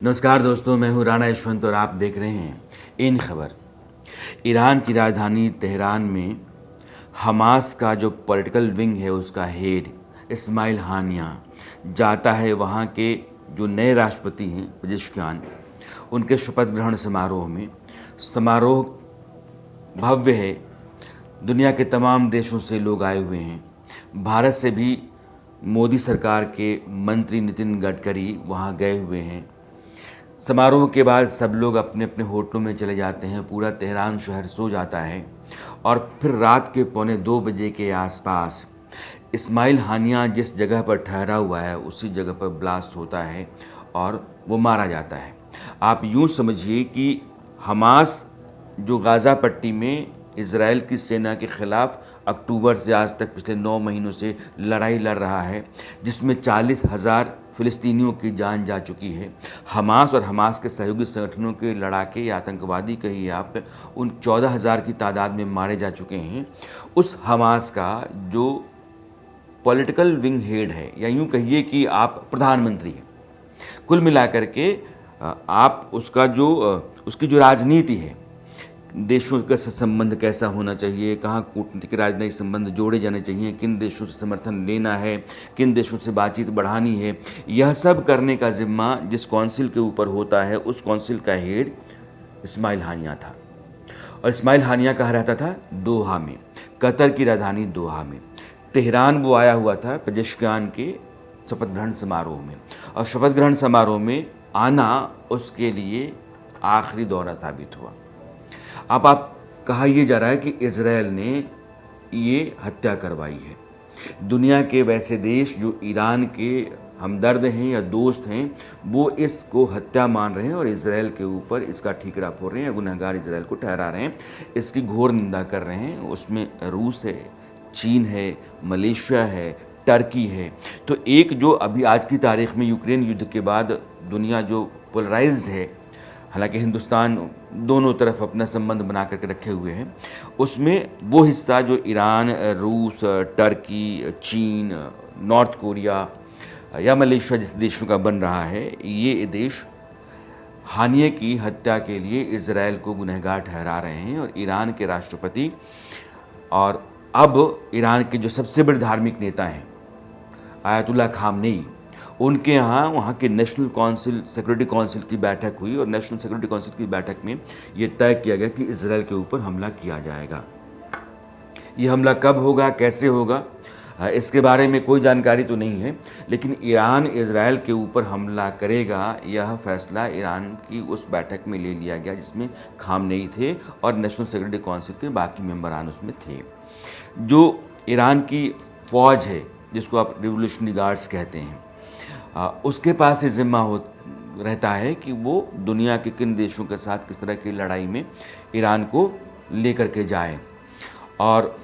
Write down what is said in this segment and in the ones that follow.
नमस्कार दोस्तों, मैं हूं राणा यशवंत और आप देख रहे हैं इन खबर। ईरान की राजधानी तेहरान में हमास का जो पॉलिटिकल विंग है उसका हेड इस्माइल हानिया जाता है वहां के जो नए राष्ट्रपति हैं पेजेश्कियान, उनके शपथ ग्रहण समारोह में। समारोह भव्य है, दुनिया के तमाम देशों से लोग आए हुए हैं। भारत से भी मोदी सरकार के मंत्री नितिन गडकरी वहाँ गए हुए हैं। समारोह के बाद सब लोग अपने अपने होटलों में चले जाते हैं, पूरा तेहरान शहर सो जाता है और फिर रात के 1:45 के आसपास इस्माइल हानिया जिस जगह पर ठहरा हुआ है उसी जगह पर ब्लास्ट होता है और वो मारा जाता है। आप यूँ समझिए कि हमास जो गाज़ा पट्टी में इज़राइल की सेना के ख़िलाफ़ अक्टूबर से आज तक पिछले 9 महीनों से लड़ाई लड़ रहा है, जिसमें 40,000 फ़िलिस्तीनियों की जान जा चुकी है। हमास और हमास के सहयोगी संगठनों के लड़ाके या आतंकवादी कहिए आप, उन 14,000 की तादाद में मारे जा चुके हैं। उस हमास का जो पॉलिटिकल विंग हेड है, या यूँ कहिए कि आप प्रधानमंत्री हैं, कुल मिलाकर के आप उसका जो उसकी जो राजनीति है, देशों का संबंध कैसा होना चाहिए, कहाँ कूटनीतिक राजनयिक संबंध जोड़े जाने चाहिए, किन देशों से समर्थन लेना है, किन देशों से बातचीत बढ़ानी है, यह सब करने का जिम्मा जिस कौंसिल के ऊपर होता है उस कौंसिल का हेड इस्माइल हानिया था। और इस्माइल हानिया कहाँ रहता था? दोहा में, कतर की राजधानी दोहा में। तेहरान वो आया हुआ था पेजेश्कियान के शपथ ग्रहण समारोह में, और शपथ ग्रहण समारोह में आना उसके लिए आखिरी दौरा साबित हुआ। अब आप कहा यह जा रहा है कि इज़राइल ने ये हत्या करवाई है। दुनिया के वैसे देश जो ईरान के हमदर्द हैं या दोस्त हैं, वो इसको हत्या मान रहे हैं और इज़राइल के ऊपर इसका ठीकरा फोड़ रहे हैं, गुनहगार इज़राइल को ठहरा रहे हैं, इसकी घोर निंदा कर रहे हैं। उसमें रूस है, चीन है, मलेशिया है, टर्की है। तो एक जो अभी आज की तारीख में यूक्रेन युद्ध के बाद दुनिया जो पोलराइज्ड है, हालांकि हिंदुस्तान दोनों तरफ अपना संबंध बना करके रखे हुए हैं, उसमें वो हिस्सा जो ईरान, रूस, टर्की, चीन, नॉर्थ कोरिया या मलेशिया जिस देशों का बन रहा है, ये देश हानिया की हत्या के लिए इज़राइल को गुनहगार ठहरा रहे हैं। और ईरान के राष्ट्रपति और अब ईरान के जो सबसे बड़े धार्मिक नेता हैं आयतुल्लाह खामनेई, उनके यहाँ वहाँ के नेशनल काउंसिल, सिक्योरिटी काउंसिल की बैठक हुई और नेशनल सिक्योरिटी काउंसिल की बैठक में ये तय किया गया कि इज़राइल के ऊपर हमला किया जाएगा। ये हमला कब होगा, कैसे होगा, इसके बारे में कोई जानकारी तो नहीं है, लेकिन ईरान इज़राइल के ऊपर हमला करेगा, यह फैसला ईरान की उस बैठक में ले लिया गया जिसमें खामनेई थे और नेशनल सिक्योरिटी काउंसिल के बाकी मेंबरान उसमें थे। जो ईरान की फ़ौज है, जिसको आप रिवोल्यूशनरी गार्ड्स कहते हैं, उसके पास ये जिम्मा रहता है कि वो दुनिया के किन देशों के साथ किस तरह की लड़ाई में ईरान को लेकर के जाए। और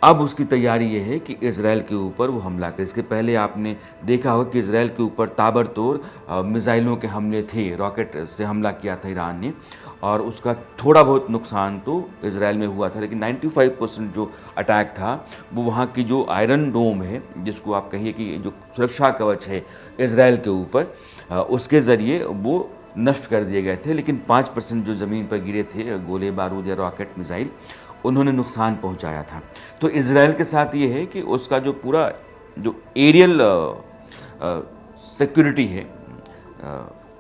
अब उसकी तैयारी ये है कि इज़राइल के ऊपर वो हमला करे। इसके पहले आपने देखा होगा कि इज़राइल के ऊपर ताबड़तोड़ मिसाइलों के हमले थे, रॉकेट से हमला किया था ईरान ने, और उसका थोड़ा बहुत नुकसान तो इज़राइल में हुआ था, लेकिन 95% जो अटैक था वो वहाँ की जो आयरन डोम है, जिसको आप कहिए कि जो सुरक्षा कवच है इज़राइल के ऊपर, उसके ज़रिए वो नष्ट कर दिए गए थे। लेकिन 5% जो ज़मीन पर गिरे थे गोले बारूद या रॉकेट मिसाइल, उन्होंने नुकसान पहुंचाया था। तो इज़राइल के साथ ये है कि उसका जो पूरा जो एरियल सिक्योरिटी है,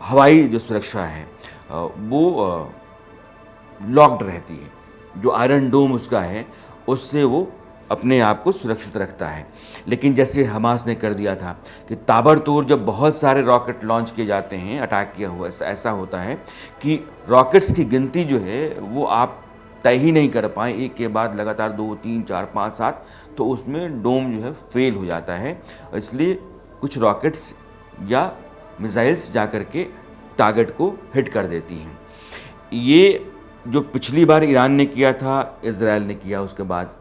हवाई जो सुरक्षा है, वो लॉक्ड रहती है। जो आयरन डोम उसका है, उससे वो अपने आप को सुरक्षित रखता है। लेकिन जैसे हमास ने कर दिया था कि ताबड़तोड़ जब बहुत सारे रॉकेट लॉन्च किए जाते हैं, अटैक किया हुआ, ऐसा होता है कि रॉकेट्स की गिनती जो है वो आप तय ही नहीं कर पाए, एक के बाद लगातार 2, 3, 4, 5, 7, तो उसमें डोम जो है फेल हो जाता है। इसलिए कुछ रॉकेट्स या मिसाइल्स जा कर के टारगेट को हिट कर देती हैं। ये जो पिछली बार ईरान ने किया था, इज़राइल ने किया, उसके बाद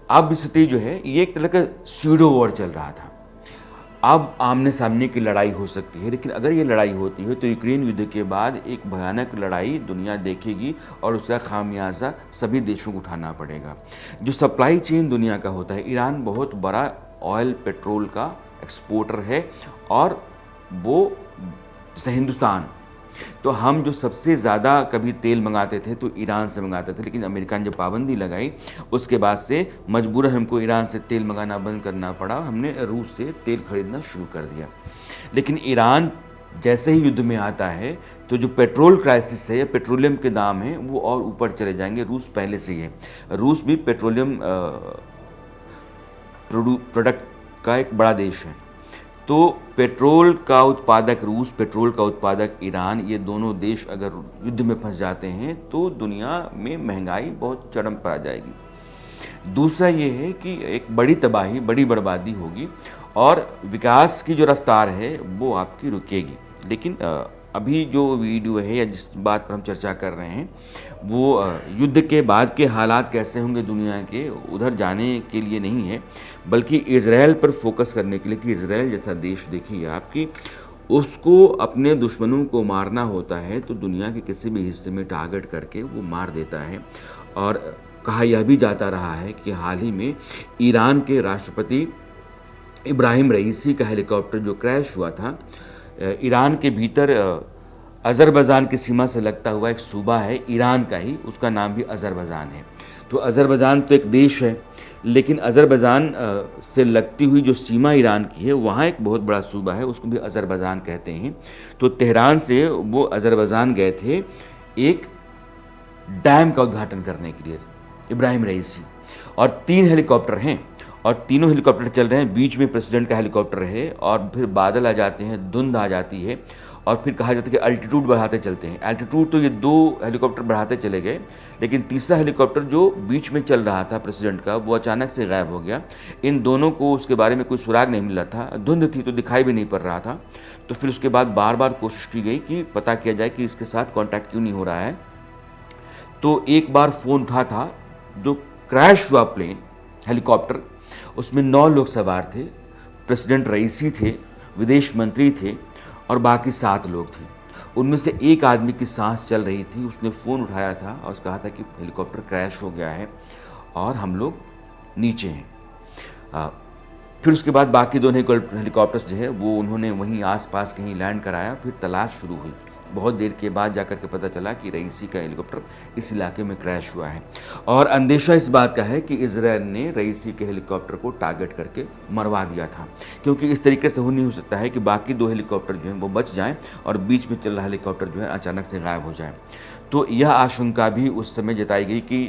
अब स्थिति जो है ये एक तरह का स्यूडो वॉर चल रहा था। अब आमने सामने की लड़ाई हो सकती है, लेकिन अगर ये लड़ाई होती है तो यूक्रेन युद्ध के बाद एक भयानक लड़ाई दुनिया देखेगी और उसका खामियाजा सभी देशों को उठाना पड़ेगा। जो सप्लाई चेन दुनिया का होता है, ईरान बहुत बड़ा ऑयल पेट्रोल का एक्सपोर्टर है, और वो जैसे हिंदुस्तान तो हम जो सबसे ज़्यादा कभी तेल मंगाते थे तो ईरान से मंगाते थे, लेकिन अमेरिका ने जब पाबंदी लगाई उसके बाद से मजबूरन हमको ईरान से तेल मंगाना बंद करना पड़ा, हमने रूस से तेल खरीदना शुरू कर दिया। लेकिन ईरान जैसे ही युद्ध में आता है तो जो पेट्रोल क्राइसिस है या पेट्रोलियम के दाम हैं वो और ऊपर चले जाएंगे। रूस पहले से ही है, रूस भी पेट्रोलियम प्रोडक्ट का एक बड़ा देश है। तो पेट्रोल का उत्पादक रूस, पेट्रोल का उत्पादक ईरान, ये दोनों देश अगर युद्ध में फंस जाते हैं तो दुनिया में महंगाई बहुत चरम पर आ जाएगी। दूसरा ये है कि एक बड़ी तबाही, बड़ी बर्बादी होगी और विकास की जो रफ्तार है वो आपकी रुकेगी। लेकिन अभी जो वीडियो है या जिस बात पर हम चर्चा कर रहे हैं वो युद्ध के बाद के हालात कैसे होंगे दुनिया के, उधर जाने के लिए नहीं है, बल्कि इज़राइल पर फोकस करने के लिए कि इज़राइल जैसा देश देखिए आपकी, उसको अपने दुश्मनों को मारना होता है तो दुनिया के किसी भी हिस्से में टारगेट करके वो मार देता है। और कहा यह भी जाता रहा है कि हाल ही में ईरान के राष्ट्रपति इब्राहिम रईसी का हेलीकॉप्टर जो क्रैश हुआ था, ईरान के भीतर अज़रबैजान की सीमा से लगता हुआ एक सूबा है ईरान का ही, उसका नाम भी अज़रबैजान है। तो अज़रबैजान तो एक देश है, लेकिन अज़रबैजान से लगती हुई जो सीमा ईरान की है वहाँ एक बहुत बड़ा सूबा है, उसको भी अज़रबैजान कहते हैं। तो तेहरान से वो अज़रबैजान गए थे एक डैम का उद्घाटन करने के लिए, इब्राहिम रईसी, और 3 हेलीकॉप्टर हैं और तीनों हेलीकॉप्टर चल रहे हैं। बीच में प्रेसिडेंट का हेलीकॉप्टर है और फिर बादल आ जाते हैं, धुंध आ जाती है और फिर कहा जाता है कि अल्टीट्यूड बढ़ाते चलते हैं। एल्टीट्यूड तो ये 2 हेलीकॉप्टर बढ़ाते चले गए, लेकिन तीसरा हेलीकॉप्टर जो बीच में चल रहा था प्रेसिडेंट का वो अचानक से गायब हो गया। इन दोनों को उसके बारे में कोई सुराग नहीं मिला था, धुंध थी तो दिखाई भी नहीं पड़ रहा था। तो फिर उसके बाद बार बार कोशिश की गई कि पता किया जाए कि इसके साथ कॉन्टैक्ट क्यों नहीं हो रहा है। तो एक बार फ़ोन उठा था, जो क्रैश हुआ प्लेन हेलीकॉप्टर, उसमें 9 लोग सवार थे, प्रेसिडेंट रईसी थे, विदेश मंत्री थे और बाकी 7 लोग थे। उनमें से एक आदमी की सांस चल रही थी, उसने फ़ोन उठाया था और कहा था कि हेलीकॉप्टर क्रैश हो गया है और हम लोग नीचे हैं। फिर उसके बाद बाकी 2 हेलीकॉप्टर्स जो है वो उन्होंने वहीं आसपास कहीं लैंड कराया, फिर तलाश शुरू हुई। बहुत देर के बाद जाकर के पता चला कि रईसी का हेलीकॉप्टर इस इलाके में क्रैश हुआ है और अंदेशा इस बात का है कि इजराइल ने रईसी के हेलीकॉप्टर को टारगेट करके मरवा दिया था, क्योंकि इस तरीके से नहीं हो सकता है कि बाकी 2 हेलीकॉप्टर जो हैं वो बच जाएं और बीच में चल रहा हेलीकॉप्टर जो है अचानक से गायब हो जाए। तो यह आशंका भी उस समय जताई गई कि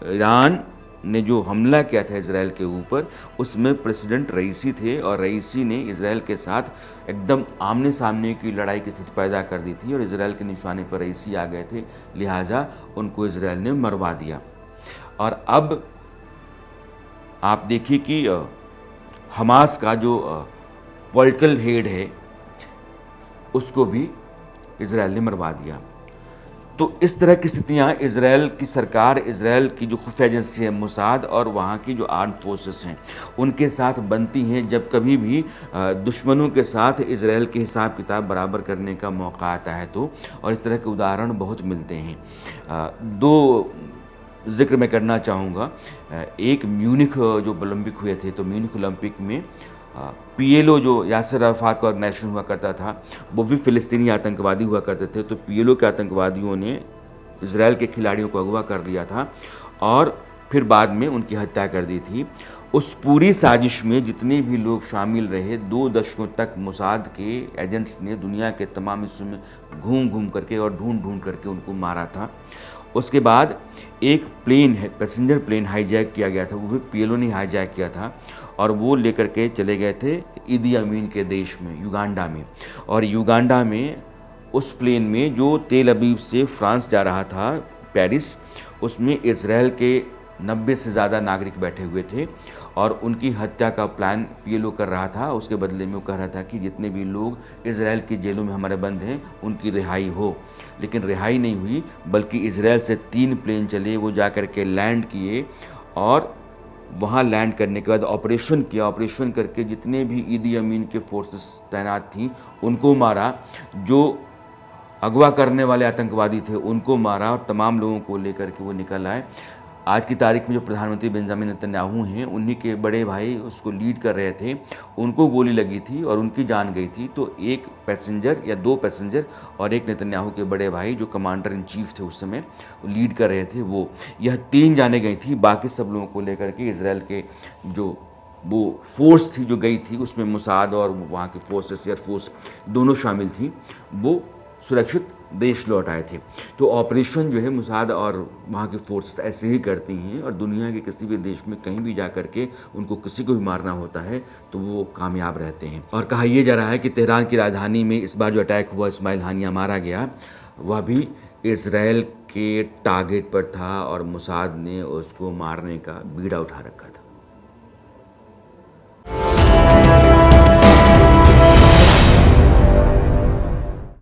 ईरान ने जो हमला किया था इजराइल के ऊपर, उसमें प्रेसिडेंट रईसी थे और रईसी ने इजराइल के साथ एकदम आमने सामने की लड़ाई की स्थिति पैदा कर दी थी और इजराइल के निशाने पर रईसी आ गए थे, लिहाजा उनको इजराइल ने मरवा दिया। और अब आप देखिए कि हमास का जो पॉलिटिकल हेड है उसको भी इजराइल ने मरवा दिया। तो इस तरह की स्थितियाँ इजराइल की सरकार, इजराइल की जो खुफिया एजेंसी है मोसाद और वहाँ की जो आर्म फोर्सेस हैं उनके साथ बनती हैं जब कभी भी दुश्मनों के साथ इजराइल के हिसाब किताब बराबर करने का मौका आता है तो। और इस तरह के उदाहरण बहुत मिलते हैं। 2 जिक्र मैं करना चाहूँगा। एक म्यूनिख जो ओलंपिक हुए थे, तो म्यूनिख ओलंपिक में PLO जो यासिर अराफात का ऑर्गेनाइजेशन हुआ करता था, वो भी फ़िलिस्तीनी आतंकवादी हुआ करते थे। तो PLO के आतंकवादियों ने इजराइल के खिलाड़ियों को अगवा कर लिया था और फिर बाद में उनकी हत्या कर दी थी। उस पूरी साजिश में जितने भी लोग शामिल रहे, 2 दशकों तक मोसाद के एजेंट्स ने दुनिया के तमाम हिस्सों में घूम घूम करके और ढूंढ ढूंढ करके उनको मारा था। उसके बाद एक प्लेन है, पैसेंजर प्लेन हाईजैक किया गया था, वो भी PLO ने हाईजैक किया था और वो लेकर के चले गए थे ईदी अमीन के देश में, युगांडा में। और युगांडा में उस प्लेन में जो तेल अवीव से फ्रांस जा रहा था, पेरिस, उसमें इजराइल के 90 से ज़्यादा नागरिक बैठे हुए थे और उनकी हत्या का प्लान PLO कर रहा था। उसके बदले में वो कह रहा था कि जितने भी लोग इजराइल की जेलों में हमारे बंद हैं उनकी रिहाई हो, लेकिन रिहाई नहीं हुई, बल्कि इजराइल से 3 प्लेन चले, वो जा कर के लैंड किए और वहाँ लैंड करने के बाद ऑपरेशन किया। ऑपरेशन करके जितने भी ईदी अमीन के फोर्सेस तैनात थी उनको मारा, जो अगवा करने वाले आतंकवादी थे उनको मारा और तमाम लोगों को लेकर के वो निकल आए। आज की तारीख में जो प्रधानमंत्री बेंजामिन नेतन्याहू हैं, उन्हीं के बड़े भाई उसको लीड कर रहे थे, उनको गोली लगी थी और उनकी जान गई थी। तो एक पैसेंजर या 2 पैसेंजर और एक नेतन्याहू के बड़े भाई जो कमांडर इन चीफ थे उस समय, लीड कर रहे थे वो, यह 3 जानें गई थी। बाकी सब लोगों को लेकर के इज़राइल के जो वो फोर्स थी जो गई थी, उसमें मोसाद और वहाँ की फोर्सेस, एयर फोर्स दोनों शामिल थी, वो सुरक्षित देश लौट आए थे। तो ऑपरेशन जो है मोसाद और वहाँ की फोर्स ऐसे ही करती हैं, और दुनिया के किसी भी देश में कहीं भी जा कर के उनको किसी को भी मारना होता है तो वो कामयाब रहते हैं। और कहा यह जा रहा है कि तेहरान की राजधानी में इस बार जो अटैक हुआ, इस्माइल हानिया मारा गया, वह भी इज़राइल के टारगेट पर था और मोसाद ने उसको मारने का बीड़ा उठा रखा था।